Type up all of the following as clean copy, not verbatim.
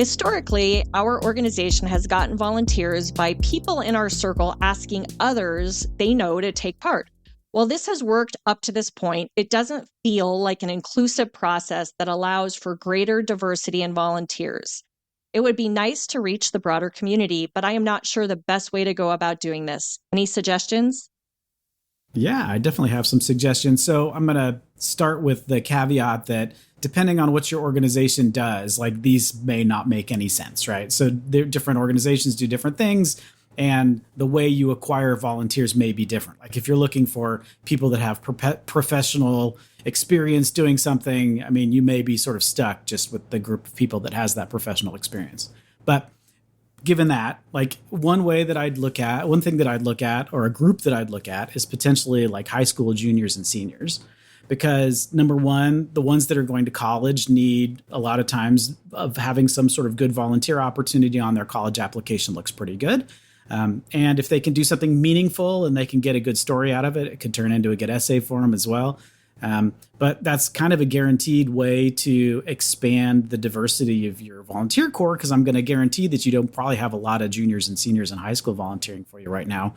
Historically, our organization has gotten volunteers by people in our circle asking others they know to take part. While this has worked up to this point, it doesn't feel like an inclusive process that allows for greater diversity in volunteers. It would be nice to reach the broader community, but I am not sure the best way to go about doing this. Any suggestions? Yeah, I definitely have some suggestions. So I'm going to start with the caveat that depending on what your organization does, like these may not make any sense, right? So different organizations do different things, and the way you acquire volunteers may be different. Like if you're looking for people that have professional experience doing something, I mean, you may be sort of stuck just with the group of people that has that professional experience. But given that, like one thing that I'd look at, or a group that I'd look at is potentially like high school juniors and seniors. Because number one, the ones that are going to college need a lot of times of having some sort of good volunteer opportunity on their college application looks pretty good. And if they can do something meaningful and they can get a good story out of it, it could turn into a good essay for them as well. But that's kind of a guaranteed way to expand the diversity of your volunteer corps, because I'm going to guarantee that you don't probably have a lot of juniors and seniors in high school volunteering for you right now.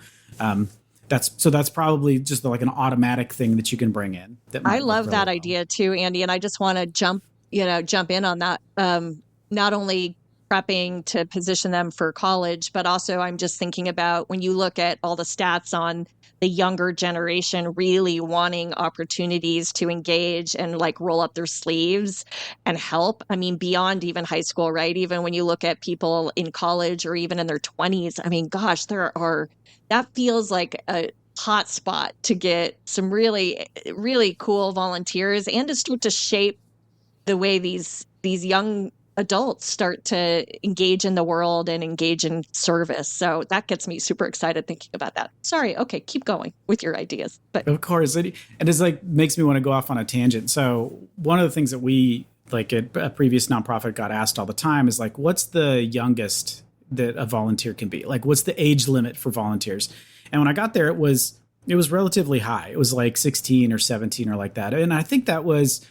That's probably just like an automatic thing that you can bring in. I love that idea too, Andy. And I just want to jump in on that. Not only prepping to position them for college, but also I'm just thinking about when you look at all the stats on the younger generation really wanting opportunities to engage and like roll up their sleeves and help. I mean, beyond even high school, right? Even when you look at people in college or even in their 20s, I mean, gosh, that feels like a hot spot to get some really, really cool volunteers and to start to shape the way these young adults start to engage in the world and engage in service. So that gets me super excited thinking about that. Sorry. Okay. Keep going with your ideas. But of course, it is like makes me want to go off on a tangent. So one of the things that we like at a previous nonprofit got asked all the time is like, what's the youngest that a volunteer can be? Like, what's the age limit for volunteers? And when I got there, it was relatively high. It was like 16 or 17 or like that. And I think that was,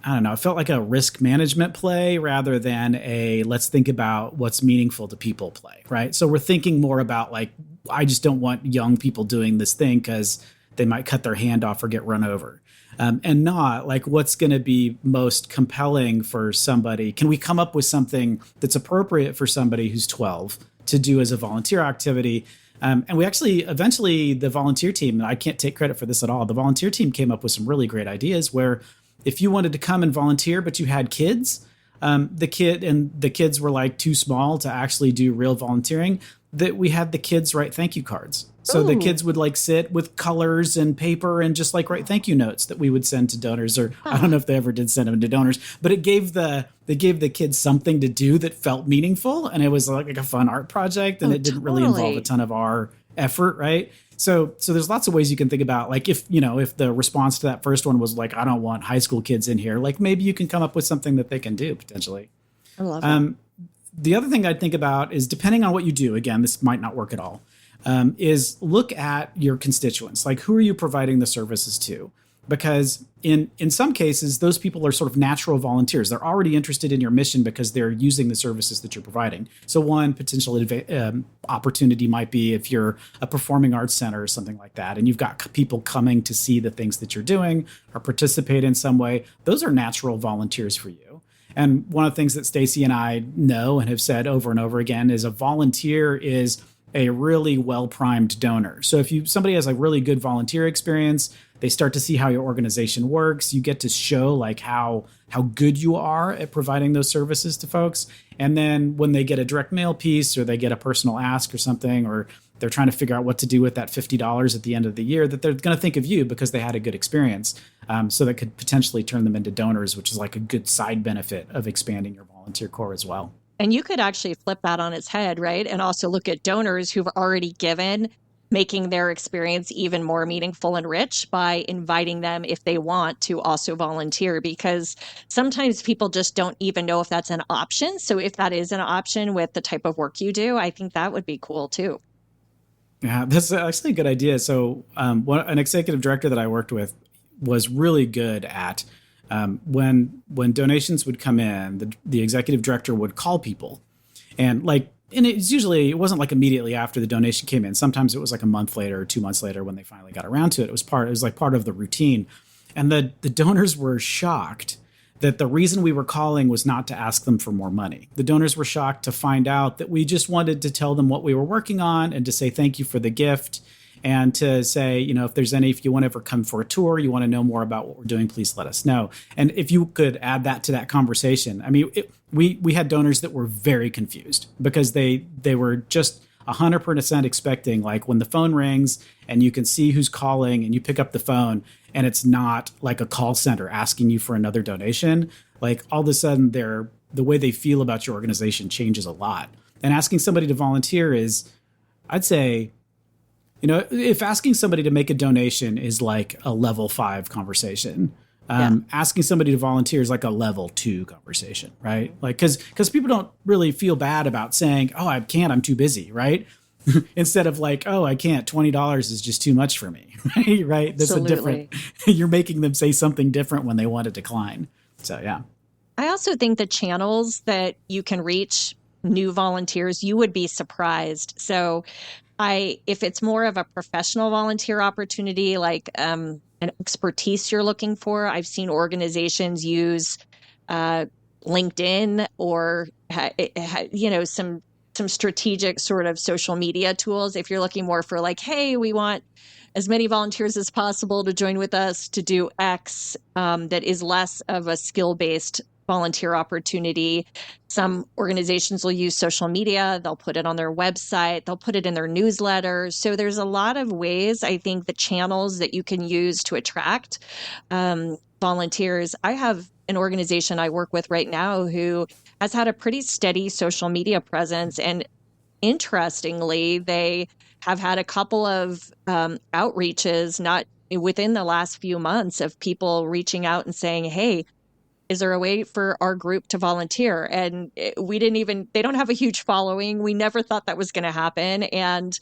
I don't know, it felt like a risk management play rather than a let's think about what's meaningful to people play, right? So we're thinking more about like, I just don't want young people doing this thing because they might cut their hand off or get run over. And not like what's going to be most compelling for somebody. Can we come up with something that's appropriate for somebody who's 12 to do as a volunteer activity? And we actually, eventually the volunteer team, and I can't take credit for this at all, the volunteer team came up with some really great ideas where if you wanted to come and volunteer, but you had kids, the kids were like too small to actually do real volunteering, that we had the kids write thank you cards. So the kids would like sit with colors and paper and just like write thank you notes that we would send to donors, or I don't know if they ever did send them to donors, but they gave the kids something to do that felt meaningful. And it was like a fun art project, and it didn't really involve a ton of our effort. Right. So there's lots of ways you can think about, like, if the response to that first one was like, I don't want high school kids in here, like maybe you can come up with something that they can do potentially. I love that. The other thing I'd think about is, depending on what you do, again, this might not work at all, is look at your constituents. Like, who are you providing the services to? Because in some cases, those people are sort of natural volunteers. They're already interested in your mission because they're using the services that you're providing. So one potential opportunity might be if you're a performing arts center or something like that, and you've got people coming to see the things that you're doing or participate in some way. Those are natural volunteers for you. And one of the things that Stacey and I know and have said over and over again is a volunteer is a really well-primed donor. So if somebody has a really good volunteer experience, they start to see how your organization works. You get to show like how good you are at providing those services to folks. And then when they get a direct mail piece or they get a personal ask or something, or they're trying to figure out what to do with that $50 at the end of the year, that they're going to think of you because they had a good experience. So that could potentially turn them into donors, which is like a good side benefit of expanding your volunteer corps as well. And you could actually flip that on its head, right? And also look at donors who've already given, making their experience even more meaningful and rich by inviting them, if they want, to also volunteer, because sometimes people just don't even know if that's an option. So if that is an option with the type of work you do, I think that would be cool too. Yeah, that's actually a good idea. So an executive director that I worked with was really good at When donations would come in, the executive director would call people, and it wasn't like immediately after the donation came in. Sometimes it was like a month later or 2 months later when they finally got around to it. It was like part of the routine. And the donors were shocked that the reason we were calling was not to ask them for more money. The donors were shocked to find out that we just wanted to tell them what we were working on and to say thank you for the gift, and to say, if you want to ever come for a tour, you want to know more about what we're doing, please let us know. And if you could add that to that conversation, I mean, we had donors that were very confused because they were just 100% expecting, like, when the phone rings and you can see who's calling and you pick up the phone and it's not like a call center asking you for another donation, like all of a sudden the way they feel about your organization changes a lot. And asking somebody to volunteer is, I'd say, if asking somebody to make a donation is like a level 5 conversation, asking somebody to volunteer is like a level 2 conversation, right? Like, because people don't really feel bad about saying, oh, I can't, I'm too busy, right? Instead of like, oh, I can't, $20 is just too much for me, right? That's Absolutely. a different, you're making them say something different when they want to decline. So, yeah. I also think the channels that you can reach new volunteers, you would be surprised. So if it's more of a professional volunteer opportunity, like an expertise you're looking for, I've seen organizations use LinkedIn or some strategic sort of social media tools. If you're looking more for like, hey, we want as many volunteers as possible to join with us to do X, that is less of a skill-based volunteer opportunity. Some organizations will use social media. They'll put it on their website. They'll put it in their newsletter. So there's a lot of ways, I think, the channels that you can use to attract volunteers. I have an organization I work with right now who has had a pretty steady social media presence. And interestingly, they have had a couple of outreaches, not within the last few months, of people reaching out and saying, hey, is there a way for our group to volunteer? And they don't have a huge following. We never thought that was going to happen. And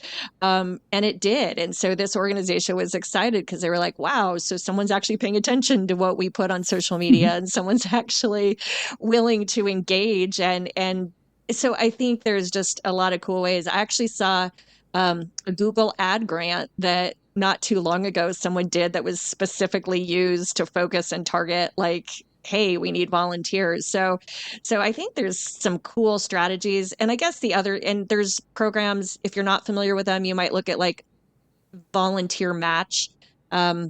it did. And so this organization was excited because they were like, wow, so someone's actually paying attention to what we put on social media and someone's actually willing to engage. And so I think there's just a lot of cool ways. I actually saw a Google ad grant that not too long ago someone did that was specifically used to focus and target, like, hey, we need volunteers. So I think there's some cool strategies. And I guess there's programs, if you're not familiar with them, you might look at like Volunteer Match. I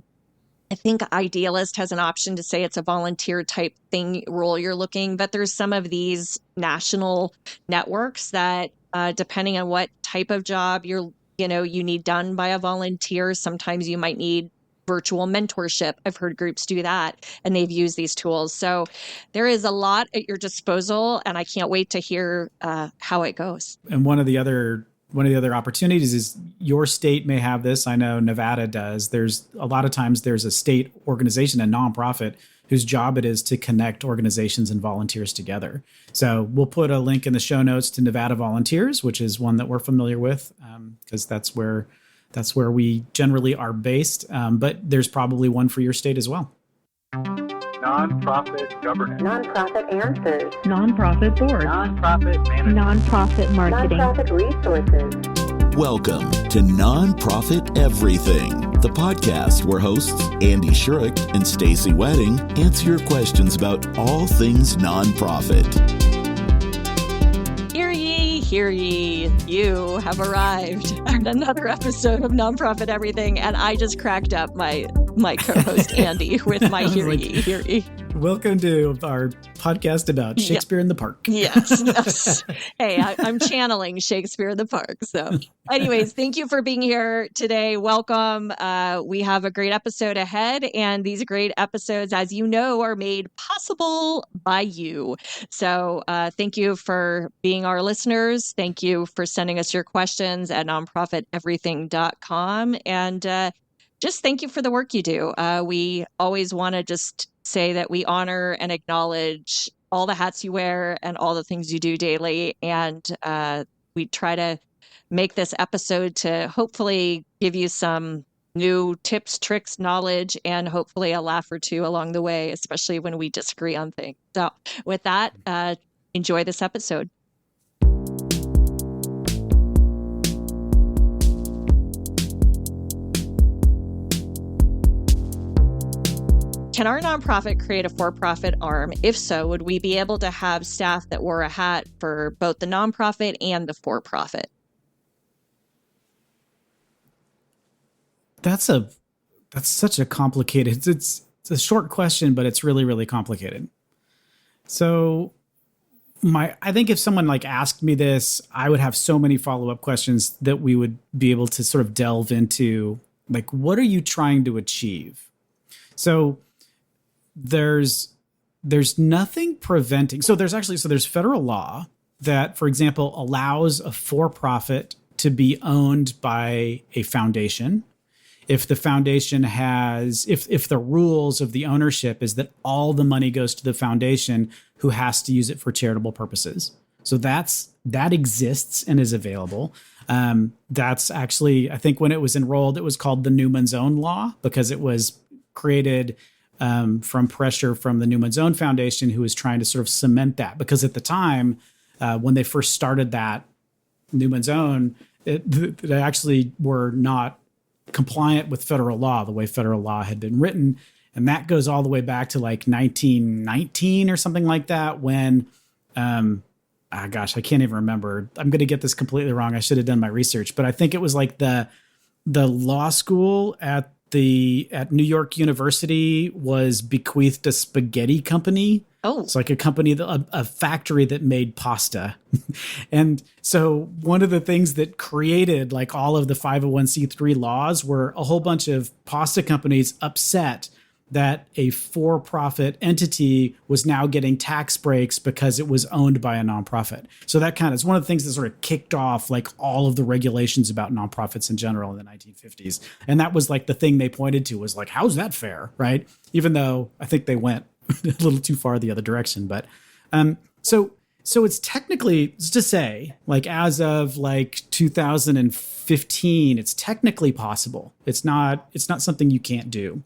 think Idealist has an option to say it's a volunteer type thing role you're looking, but there's some of these national networks that, depending on what type of job you need done by a volunteer, sometimes you might need virtual mentorship. I've heard groups do that, and they've used these tools. So there is a lot at your disposal, and I can't wait to hear how it goes. And one of the other opportunities is your state may have this. I know Nevada does. There's a lot of times there's a state organization, a nonprofit, whose job it is to connect organizations and volunteers together. So we'll put a link in the show notes to Nevada Volunteers, which is one that we're familiar with, because that's where we generally are based. But there's probably one for your state as well. Nonprofit governance. Nonprofit answers. Nonprofit board. Nonprofit management. Nonprofit marketing. Nonprofit resources. Welcome to Nonprofit Everything, the podcast where hosts Andy Shurick and Stacey Wedding answer your questions about all things nonprofit. Hear ye, you have arrived at another episode of Nonprofit Everything, and I just cracked up my co-host Andy with my hear ye. Welcome to our podcast about Shakespeare in the Park. Yes. Hey, I'm channeling Shakespeare in the Park. So anyways, thank you for being here today. Welcome. We have a great episode ahead, and these great episodes, as you know, are made possible by you. So thank you for being our listeners. Thank you for sending us your questions at nonprofiteverything.com. And just thank you for the work you do. We always want to just say that we honor and acknowledge all the hats you wear and all the things you do daily. And we try to make this episode to hopefully give you some new tips, tricks, knowledge, and hopefully a laugh or two along the way, especially when we disagree on things. So with that, enjoy this episode. Can our nonprofit create a for-profit arm? If so, would we be able to have staff that wore a hat for both the nonprofit and the for-profit? That's such a complicated, it's a short question, but it's really, really complicated. So I think if someone like asked me this, I would have so many follow-up questions that we would be able to sort of delve into, like, what are you trying to achieve? So there's nothing preventing. So there's federal law that, for example, allows a for-profit to be owned by a foundation. If the foundation if the rules of the ownership is that all the money goes to the foundation, who has to use it for charitable purposes. So that exists and is available. That's actually, I think when it was enrolled, it was called the Newman's Own Law, because it was created from pressure from the Newman's Own Foundation, who was trying to sort of cement that. Because at the time, when they first started that Newman's Own, they actually were not compliant with federal law, the way federal law had been written. And that goes all the way back to like 1919 or something like that, when, I can't even remember. I'm going to get this completely wrong. I should have done my research, but I think it was like the law school at New York University was bequeathed a spaghetti company. Oh, it's like a company, a factory that made pasta. And so one of the things that created like all of the 501c3 laws were a whole bunch of pasta companies upset that a for-profit entity was now getting tax breaks because it was owned by a nonprofit. So that kind of is one of the things that sort of kicked off like all of the regulations about nonprofits in general in the 1950s. And that was like the thing they pointed to, was like, how's that fair, right? Even though I think they went a little too far the other direction. But so it's technically, to say, like as of like 2015, it's technically possible. It's not something you can't do.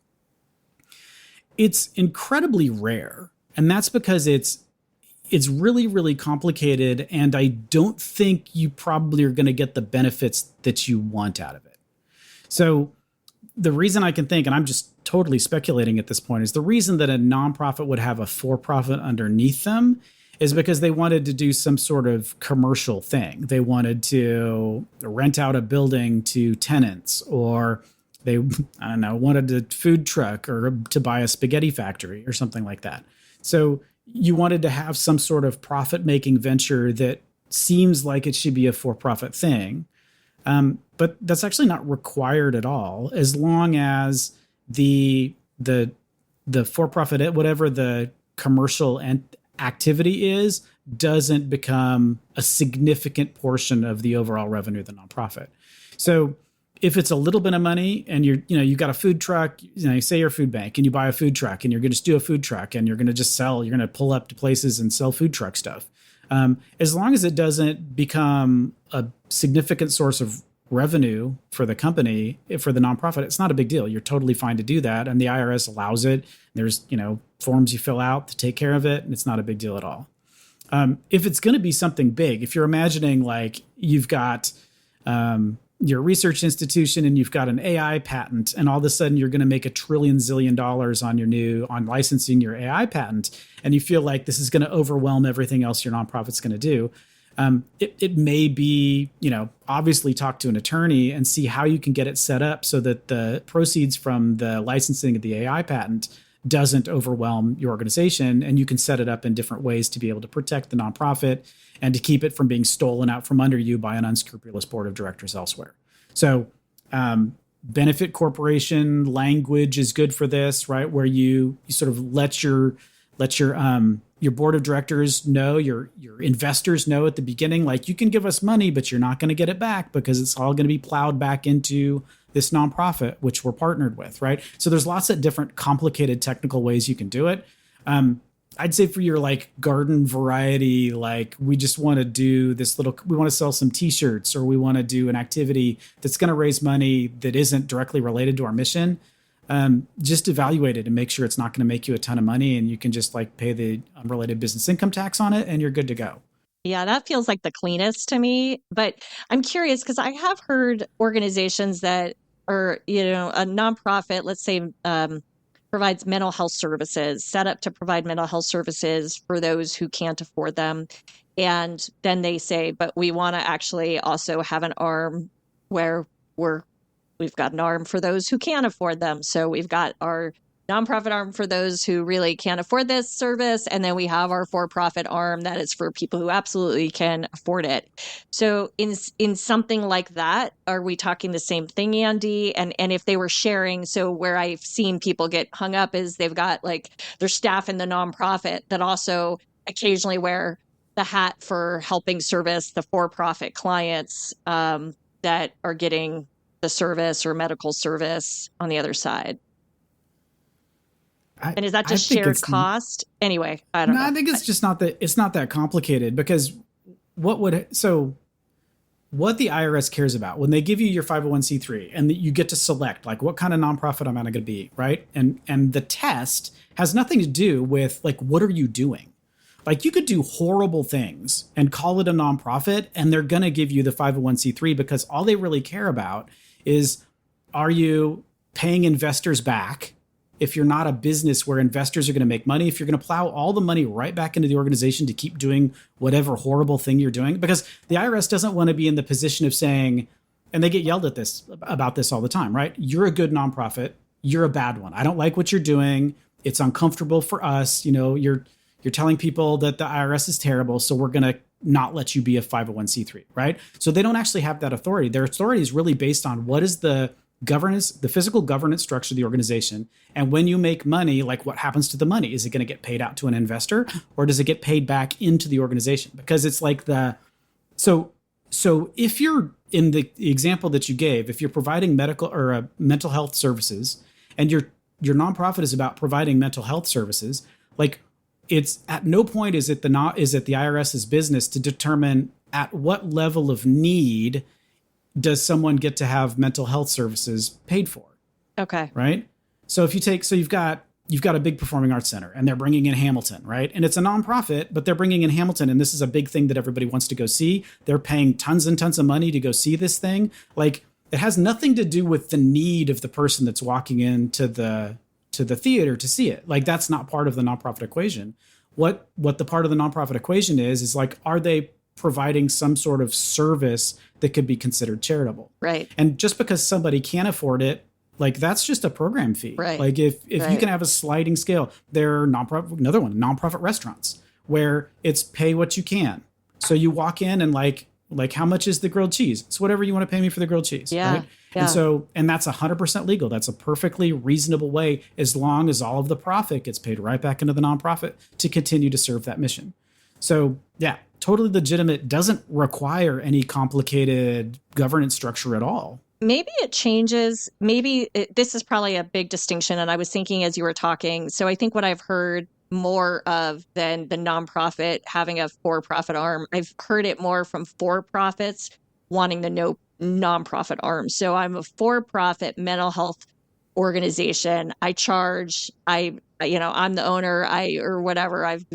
It's incredibly rare, and that's because it's really, really complicated, and I don't think you probably are going to get the benefits that you want out of it. So the reason I can think, and I'm just totally speculating at this point, is the reason that a nonprofit would have a for-profit underneath them is because they wanted to do some sort of commercial thing. They wanted to rent out a building to tenants, or they, wanted a food truck, or to buy a spaghetti factory or something like that. So you wanted to have some sort of profit-making venture that seems like it should be a for-profit thing. But that's actually not required at all, as long as the for-profit, whatever the commercial activity is, doesn't become a significant portion of the overall revenue of the nonprofit. So if it's a little bit of money and you've got a food truck, you say you're a food bank and you buy a food truck and you're going to just do a food truck and you're going to just you're going to pull up to places and sell food truck stuff. As long as it doesn't become a significant source of revenue for the company, for the nonprofit, it's not a big deal. You're totally fine to do that. And the IRS allows it. There's, forms you fill out to take care of it. And it's not a big deal at all. If it's going to be something big, if you're imagining like you've got, your research institution and you've got an AI patent, and all of a sudden you're going to make $1 trillion zillion on licensing your AI patent, and you feel like this is going to overwhelm everything else your nonprofit's going to do. It may be, obviously talk to an attorney and see how you can get it set up so that the proceeds from the licensing of the AI patent doesn't overwhelm your organization, and you can set it up in different ways to be able to protect the nonprofit and to keep it from being stolen out from under you by an unscrupulous board of directors elsewhere. So benefit corporation language is good for this, right? Where you sort of let your board of directors know, your investors know at the beginning, like, you can give us money, but you're not going to get it back because it's all going to be plowed back into this nonprofit, which we're partnered with, right? So there's lots of different complicated technical ways you can do it. I'd say for your like garden variety, like we just want to do we want to sell some t-shirts, or we want to do an activity that's going to raise money that isn't directly related to our mission. Just evaluate it and make sure it's not going to make you a ton of money, and you can just like pay the unrelated business income tax on it and you're good to go. Yeah, that feels like the cleanest to me. But I'm curious because I have heard organizations that are, a nonprofit, let's say, provides mental health services, set up to provide mental health services for those who can't afford them. And then they say, but we want to actually also have an arm where we've got an arm for those who can't afford them. So we've got our nonprofit arm for those who really can't afford this service. And then we have our for-profit arm that is for people who absolutely can afford it. So in something like that, are we talking the same thing, Andy? And if they were sharing, so where I've seen people get hung up is they've got like their staff in the nonprofit that also occasionally wear the hat for helping service the for-profit clients that are getting the service or medical service on the other side. And is that just shared cost? Anyway, I don't know. I think it's just not that complicated, because what the IRS cares about when they give you your 501c3 and you get to select like what kind of nonprofit I'm going to be, right? And the test has nothing to do with like what are you doing? Like you could do horrible things and call it a nonprofit and they're going to give you the 501c3 because all they really care about is, are you paying investors back? If you're not a business where investors are going to make money, if you're going to plow all the money right back into the organization to keep doing whatever horrible thing you're doing, because the IRS doesn't want to be in the position of saying, and they get yelled at about this all the time, right? You're a good nonprofit. You're a bad one. I don't like what you're doing. It's uncomfortable for us. You're telling people that the IRS is terrible. So we're going to not let you be a 501c3, right? So they don't actually have that authority. Their authority is really based on what is the governance, the physical governance structure of the organization. And when you make money, like what happens to the money? Is it going to get paid out to an investor or does it get paid back into the organization? Because it's like so if you're in the example that you gave, if you're providing medical or mental health services and your nonprofit is about providing mental health services, like it's at no point is it the IRS's business to determine at what level of need does someone get to have mental health services paid for? Okay. Right. So if you've got a big performing arts center and they're bringing in Hamilton, right? And it's a nonprofit, but they're bringing in Hamilton. And this is a big thing that everybody wants to go see. They're paying tons and tons of money to go see this thing. Like it has nothing to do with the need of the person that's walking into the theater to see it. Like that's not part of the nonprofit equation. What the part of the nonprofit equation is like, are they providing some sort of service that could be considered charitable? Right. And just because somebody can't afford it, like that's just a program fee. Right. Like if Right. you can have a sliding scale, there are nonprofit restaurants where it's pay what you can. So you walk in and like how much is the grilled cheese? It's whatever you want to pay me for the grilled cheese. Yeah. Right? Yeah. And that's 100% legal. That's a perfectly reasonable way, as long as all of the profit gets paid right back into the nonprofit to continue to serve that mission. So yeah, totally legitimate, doesn't require any complicated governance structure at all. Maybe it changes. This is probably a big distinction. And I was thinking as you were talking, so I think what I've heard more of than the nonprofit having a for-profit arm, I've heard it more from for-profits wanting the nonprofit arm. So I'm a for-profit mental health organization. I charge, I'm the owner, or whatever. I've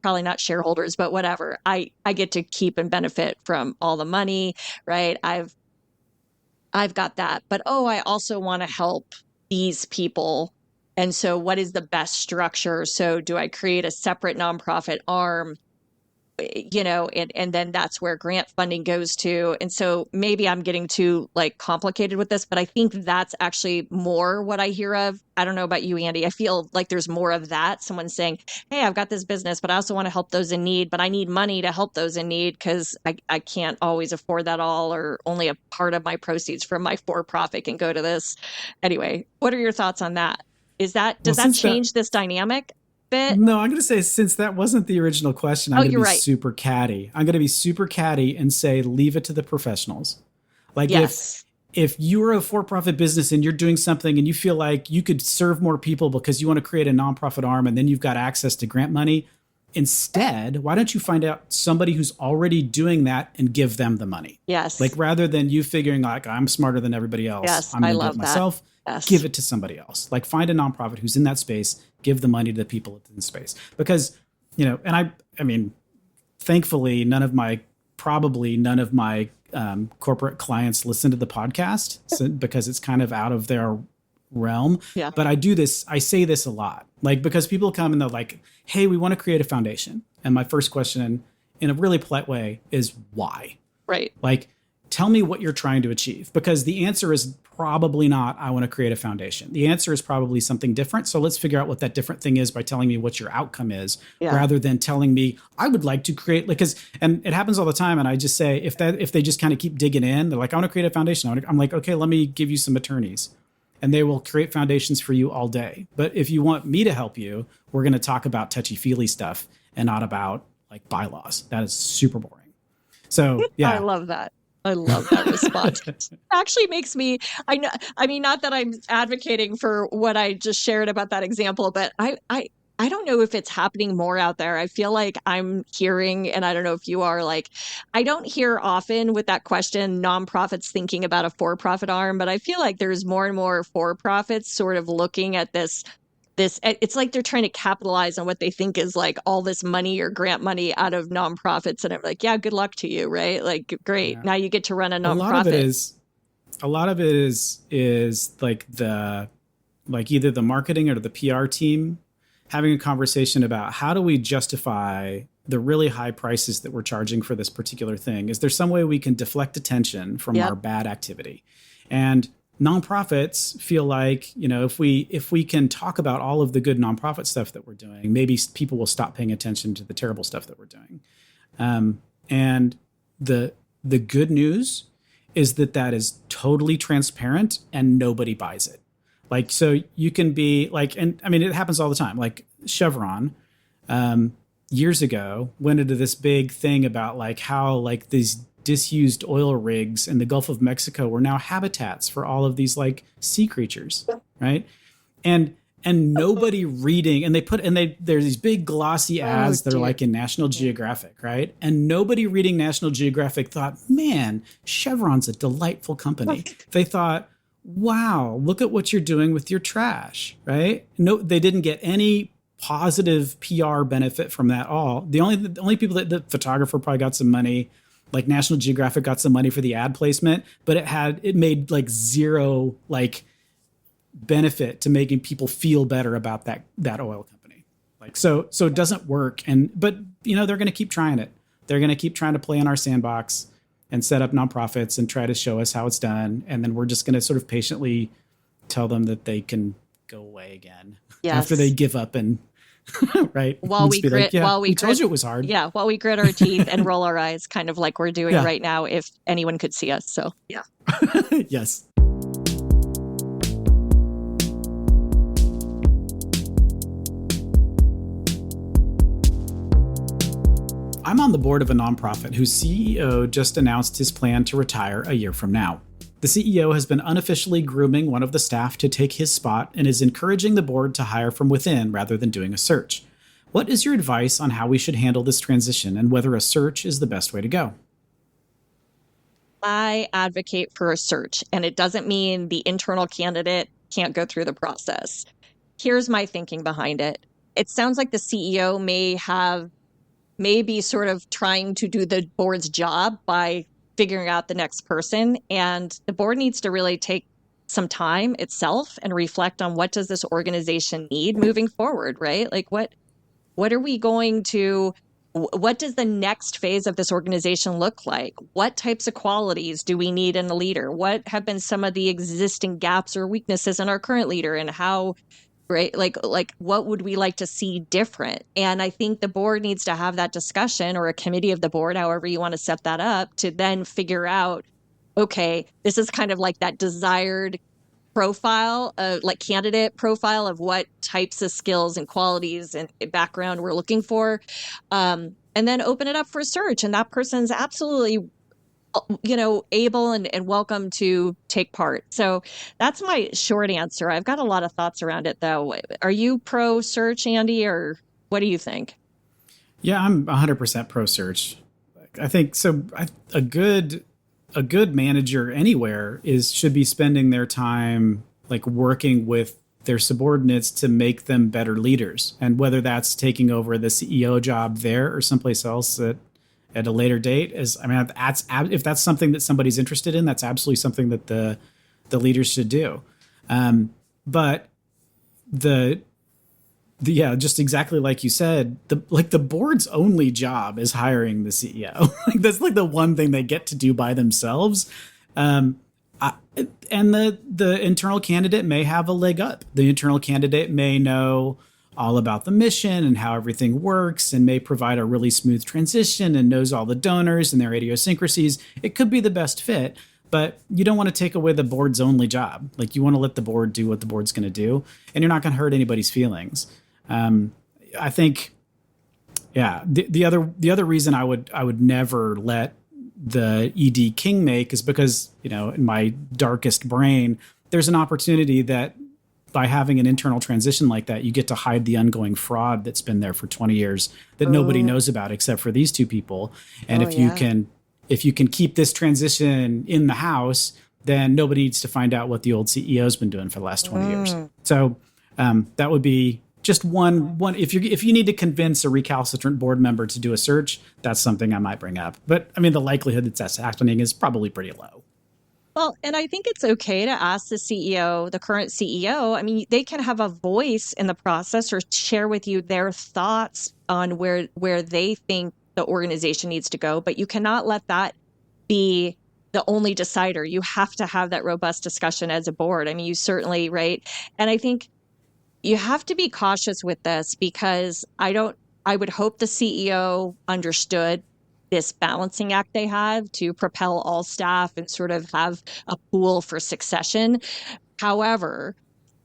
probably not shareholders, but whatever. I get to keep and benefit from all the money, right? I've got that. But I also want to help these people. And so what is the best structure? So do I create a separate nonprofit arm? And then that's where grant funding goes to. And so maybe I'm getting too like complicated with this, but I think that's actually more what I hear of. I don't know about you, Andy. I feel like there's more of that. Someone saying, hey, I've got this business, but I also want to help those in need, but I need money to help those in need because I can't always afford that all, or only a part of my proceeds from my for-profit can go to this. Anyway, what are your thoughts on that? Does that change this dynamic? No, I'm going to say, since that wasn't the original question, I'm going to be super catty. I'm going to be super catty and say, leave it to the professionals. Like yes. if you're a for-profit business and you're doing something and you feel like you could serve more people because you want to create a nonprofit arm and then you've got access to grant money, instead, why don't you find out somebody who's already doing that and give them the money? Yes. Like rather than you figuring like, I'm smarter than everybody else. Yes, I'm going I to do love it that. myself. Yes. Give it to somebody else. Like find a nonprofit who's in that space, give the money to the people in the space. Because, and I mean, thankfully, none of my corporate clients listen to the podcast because it's kind of out of their realm. Yeah. But I say this a lot, like, because people come and they're like, hey, we want to create a foundation. And my first question in a really polite way is why? Right. Like, tell me what you're trying to achieve, because the answer is probably not, I want to create a foundation. The answer is probably something different. So let's figure out what that different thing is by telling me what your outcome is, rather than telling me, I would like to create, like, and it happens all the time. And I just say, if they just kind of keep digging in, they're like, I want to create a foundation. I'm like, okay, let me give you some attorneys and they will create foundations for you all day. But if you want me to help you, we're going to talk about touchy-feely stuff and not about like bylaws. That is super boring. So yeah. I love that. I love that response. It actually makes me, I mean, not that I'm advocating for what I just shared about that example, but I don't know if it's happening more out there. I feel like I'm hearing, and I don't know if you are, like, I don't hear often with that question, nonprofits thinking about a for-profit arm, but I feel like there's more and more for-profits sort of looking at this, it's like they're trying to capitalize on what they think is like all this money or grant money out of nonprofits. And I'm like, yeah, good luck to you, right? Like, great. Yeah. Now you get to run a nonprofit. A lot of it is like either the marketing or the PR team having a conversation about how do we justify the really high prices that we're charging for this particular thing? Is there some way we can deflect attention from our bad activity? And nonprofits feel like, if we can talk about all of the good nonprofit stuff that we're doing, maybe people will stop paying attention to the terrible stuff that we're doing. And the good news is that is totally transparent and nobody buys it. Like, so you can be like, and I mean, it happens all the time. Like Chevron, years ago went into this big thing about like how like these disused oil rigs in the Gulf of Mexico were now habitats for all of these like sea creatures, right? And nobody reading, and there's these big glossy ads that are like in National Geographic, right? And nobody reading National Geographic thought, man, Chevron's a delightful company. They thought, wow, look at what you're doing with your trash, right? No, they didn't get any positive PR benefit from that at all. The only people that the photographer probably got some money, like National Geographic got some money for the ad placement, but it made like zero like benefit to making people feel better about that oil company. Like, so it doesn't work. But they're going to keep trying it. They're going to keep trying to play in our sandbox and set up nonprofits and try to show us how it's done. And then we're just going to sort of patiently tell them that they can go away again after they give up and right. While we grit, we told you it was hard. Yeah. While we grit our teeth and roll our eyes, kind of like we're doing right now, if anyone could see us. So yeah. Yes. I'm on the board of a nonprofit whose CEO just announced his plan to retire a year from now. The CEO has been unofficially grooming one of the staff to take his spot and is encouraging the board to hire from within rather than doing a search. What is your advice on how we should handle this transition and whether a search is the best way to go? I advocate for a search, and it doesn't mean the internal candidate can't go through the process. Here's my thinking behind it. It sounds like the CEO may be sort of trying to do the board's job by figuring out the next person. And the board needs to really take some time itself and reflect on what does this organization need moving forward, right? Like what does the next phase of this organization look like? What types of qualities do we need in a leader? What have been some of the existing gaps or weaknesses in our current leader, and how, right? Like what would we like to see different? And I think the board needs to have that discussion, or a committee of the board, however you want to set that up, to then figure out, okay, this is kind of like that desired profile, like candidate profile of what types of skills and qualities and background we're looking for. And then open it up for search. And that person's absolutely able and welcome to take part. So that's my short answer. I've got a lot of thoughts around it, though. Are you pro search, Andy, or what do you think? Yeah, I'm 100% pro search. I think so. A good manager anywhere should be spending their time like working with their subordinates to make them better leaders. And whether that's taking over the CEO job there or someplace else at a later date if that's something that somebody's interested in, that's absolutely something that the leaders should do. But just exactly like you said, the board's only job is hiring the CEO. That's like the one thing they get to do by themselves. And the internal candidate may have a leg up. The internal candidate may know all about the mission and how everything works and may provide a really smooth transition and knows all the donors and their idiosyncrasies. It could be the best fit, but you don't want to take away the board's only job. Like, you want to let the board do what the board's going to do, and you're not going to hurt anybody's feelings. I think, the other reason I would never let the ED king make is because, in my darkest brain, there's an opportunity that by having an internal transition like that, you get to hide the ongoing fraud that's been there for 20 years that nobody knows about except for these two people. And if you can keep this transition in the house, then nobody needs to find out what the old CEO's been doing for the last 20 years. So that would be just one. If you need to convince a recalcitrant board member to do a search, that's something I might bring up. But I mean, the likelihood that that's happening is probably pretty low. Well, and I think it's okay to ask the CEO, the current CEO. I mean, they can have a voice in the process or share with you their thoughts on where they think the organization needs to go. But you cannot let that be the only decider. You have to have that robust discussion as a board. I mean, you certainly, right? And I think you have to be cautious with this because I would hope the CEO understood this balancing act they have to propel all staff and sort of have a pool for succession. However,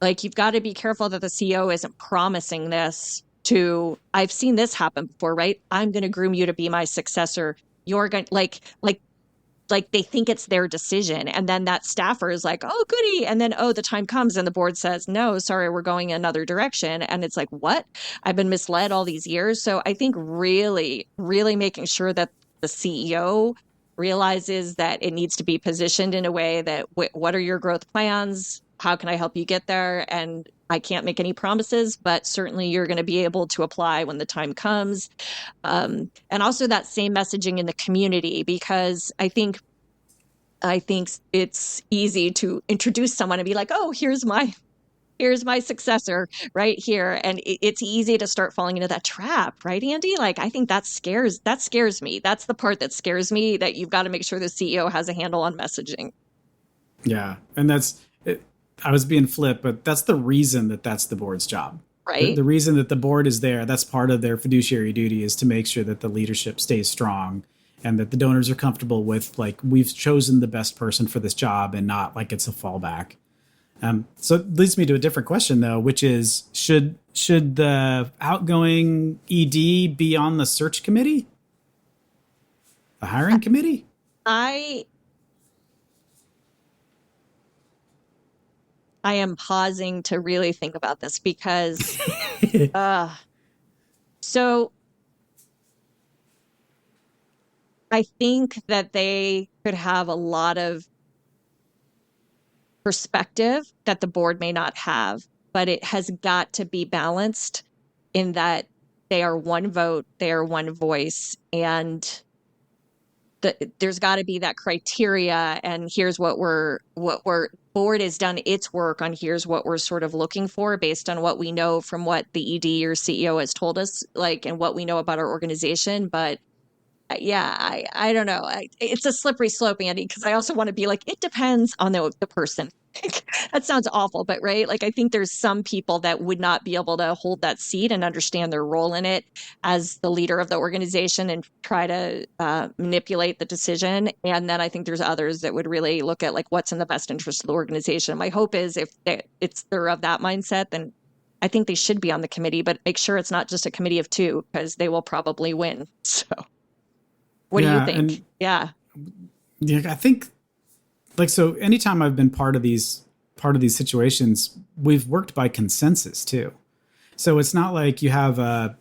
like, you've got to be careful that the CEO isn't promising this to, I've seen this happen before, right? I'm going to groom you to be my successor. You're going to like they think it's their decision. And then that staffer is like, oh, goody. And then, the time comes and the board says, no, sorry, we're going another direction. And it's like, what? I've been misled all these years. So I think really, really making sure that the CEO realizes that it needs to be positioned in a way that, what are your growth plans? How can I help you get there? And I can't make any promises, but certainly you're going to be able to apply when the time comes. And also that same messaging in the community, because I think it's easy to introduce someone and be like, oh, here's my successor right here. And it's easy to start falling into that trap, right, Andy? Like, I think that scares me. That's the part that scares me, that you've got to make sure the CEO has a handle on messaging. Yeah. And that's it. I was being flip, but that's the reason that's the board's job. Right. The reason that the board is there, that's part of their fiduciary duty, is to make sure that the leadership stays strong and that the donors are comfortable with, like, we've chosen the best person for this job and not like it's a fallback. So it leads me to a different question, though, which is, should the outgoing ED be on the search committee? The hiring committee? I am pausing to really think about this because, so I think that they could have a lot of perspective that the board may not have, but it has got to be balanced in that they are one vote, they are one voice, and there's got to be that criteria. And here's what board has done its work on. Here's what we're sort of looking for based on what we know from what the ED or CEO has told us, like, and what we know about our organization. But yeah, I don't know. It's a slippery slope, Andy, because I also want to be like, it depends on the person. That sounds awful, but right? Like, I think there's some people that would not be able to hold that seat and understand their role in it as the leader of the organization and try to manipulate the decision. And then I think there's others that would really look at, like, what's in the best interest of the organization. My hope is if they're of that mindset, then I think they should be on the committee, but make sure it's not just a committee of two, because they will probably win. So what do you think? Yeah, I think like, so anytime I've been part of these situations, we've worked by consensus too. So it's not like you have a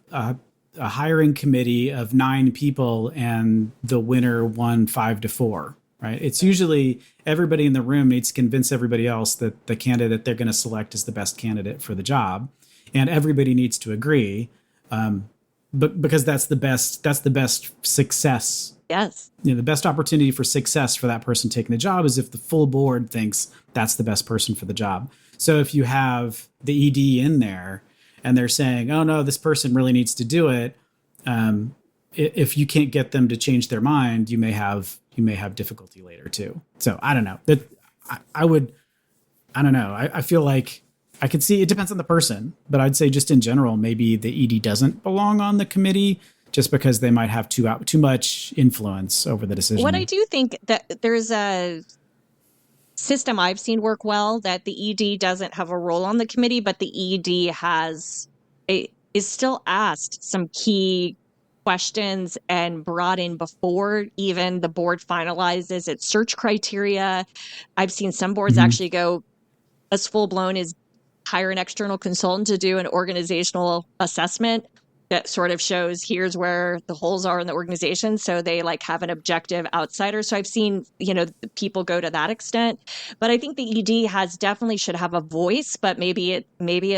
hiring committee of 9 people and the winner won 5-4, right? It's usually everybody in the room needs to convince everybody else that the candidate they're going to select is the best candidate for the job, and everybody needs to agree, but because that's the best success. Yes. The best opportunity for success for that person taking the job is if the full board thinks that's the best person for the job. So if you have the ED in there and they're saying, oh no, this person really needs to do it, if you can't get them to change their mind, you may have difficulty later too. So I don't know. I don't know. I feel like I could see it depends on the person, but I'd say just in general, maybe the ED doesn't belong on the committee just because they might have too much influence over the decision. What I do think that there's a system I've seen work well that the ED doesn't have a role on the committee, but the ED is still asked some key questions and brought in before even the board finalizes its search criteria. I've seen some boards actually go as full blown as hire an external consultant to do an organizational assessment that sort of shows here's where the holes are in the organization. So they like have an objective outsider. So I've seen, people go to that extent, but I think the ED definitely should have a voice, but maybe it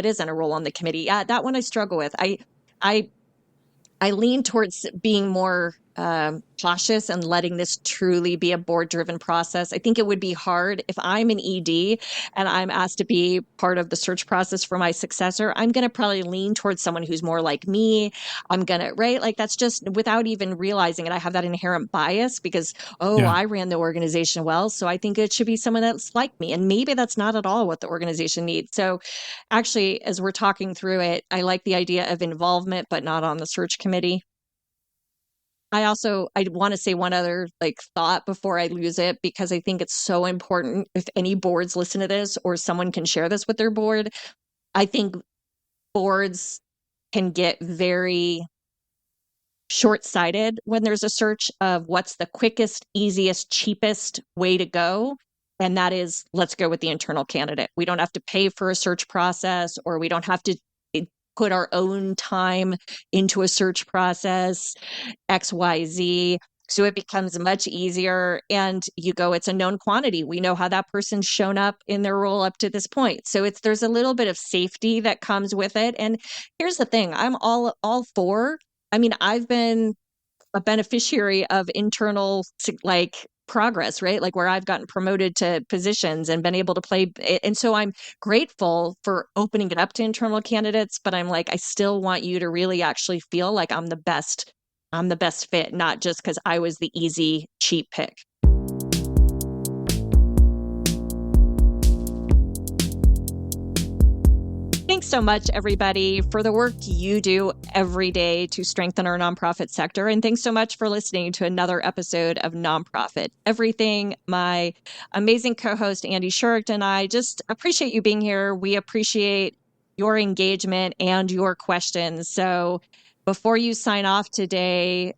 isn't a role on the committee. Yeah, that one I struggle with. I lean towards being more cautious and letting this truly be a board-driven process. I think it would be hard if I'm an ED and I'm asked to be part of the search process for my successor. I'm going to probably lean towards someone who's more like me. I'm going to, right? Like that's just without even realizing it. I have that inherent bias because, I ran the organization well. So I think it should be someone that's like me. And maybe that's not at all what the organization needs. So actually, as we're talking through it, I like the idea of involvement, but not on the search committee. I want to say one other thought before I lose it, because I think it's so important if any boards listen to this or someone can share this with their board. I think boards can get very short-sighted when there's a search of what's the quickest, easiest, cheapest way to go. And that is, let's go with the internal candidate. We don't have to pay for a search process, or we don't have to put our own time into a search process, XYZ. So it becomes much easier, and it's a known quantity. We know how that person's shown up in their role up to this point. So there's a little bit of safety that comes with it. And here's the thing, I'm all for, I've been a beneficiary of internal progress, right? Like where I've gotten promoted to positions and been able to play. And so I'm grateful for opening it up to internal candidates, but I'm I still want you to really actually feel like I'm the best fit, not just because I was the easy, cheap pick. Thanks so much, everybody, for the work you do every day to strengthen our nonprofit sector. And thanks so much for listening to another episode of Nonprofit Everything. My amazing co-host, Andy Shurick, and I just appreciate you being here. We appreciate your engagement and your questions. So before you sign off today,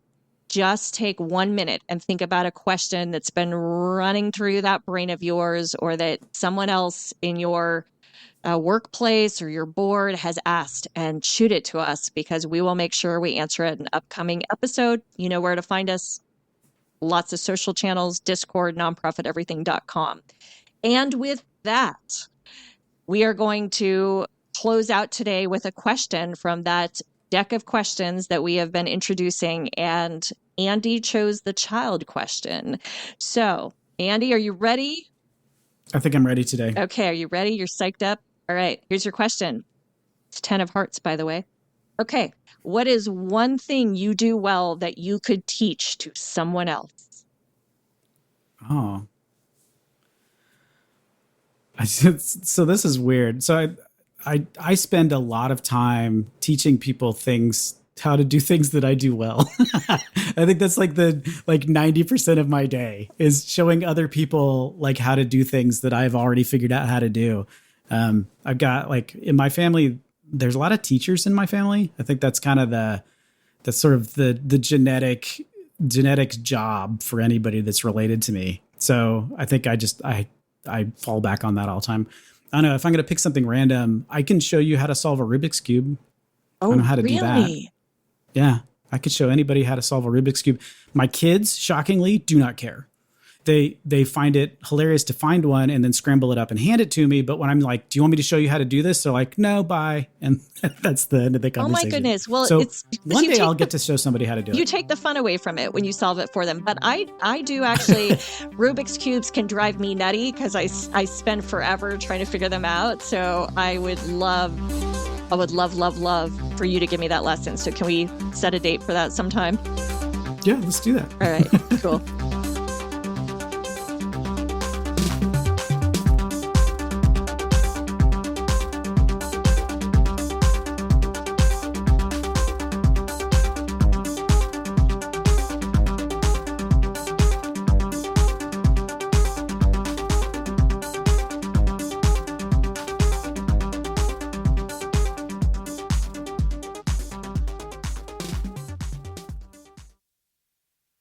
just take 1 minute and think about a question that's been running through that brain of yours, or that someone else in your workplace or your board has asked, and shoot it to us, because we will make sure we answer it in an upcoming episode. You know where to find us. Lots of social channels, Discord, nonprofiteverything.com. And with that, we are going to close out today with a question from that deck of questions that we have been introducing. And Andy chose the child question. So, Andy, are you ready? I think I'm ready today. Okay, are you ready? You're psyched up? All right, here's your question. It's 10 of hearts, by the way. Okay, what is one thing you do well that you could teach to someone else? Oh. So this is weird. So I spend a lot of time teaching people how to do things that I do well. I think that's 90% of my day is showing other people how to do things that I've already figured out how to do. I've got in my family, there's a lot of teachers in my family. I think that's kind of the genetic genetic job for anybody that's related to me. So I think I fall back on that all the time. I don't know, if I'm going to pick something random, I can show you how to solve a Rubik's Cube. Oh, I know how to do that. really? Yeah, I could show anybody how to solve a Rubik's Cube. My kids, shockingly, do not care. They find it hilarious to find one and then scramble it up and hand it to me. But when I'm like, do you want me to show you how to do this? They're like, no, bye. And that's the end of the conversation. Oh my goodness. Well, so it's one day I'll get to show somebody how to do it. You take the fun away from it when you solve it for them. But I do actually, Rubik's Cubes can drive me nutty because I spend forever trying to figure them out. So I would love for you to give me that lesson. So can we set a date for that sometime? Yeah, let's do that. All right, cool.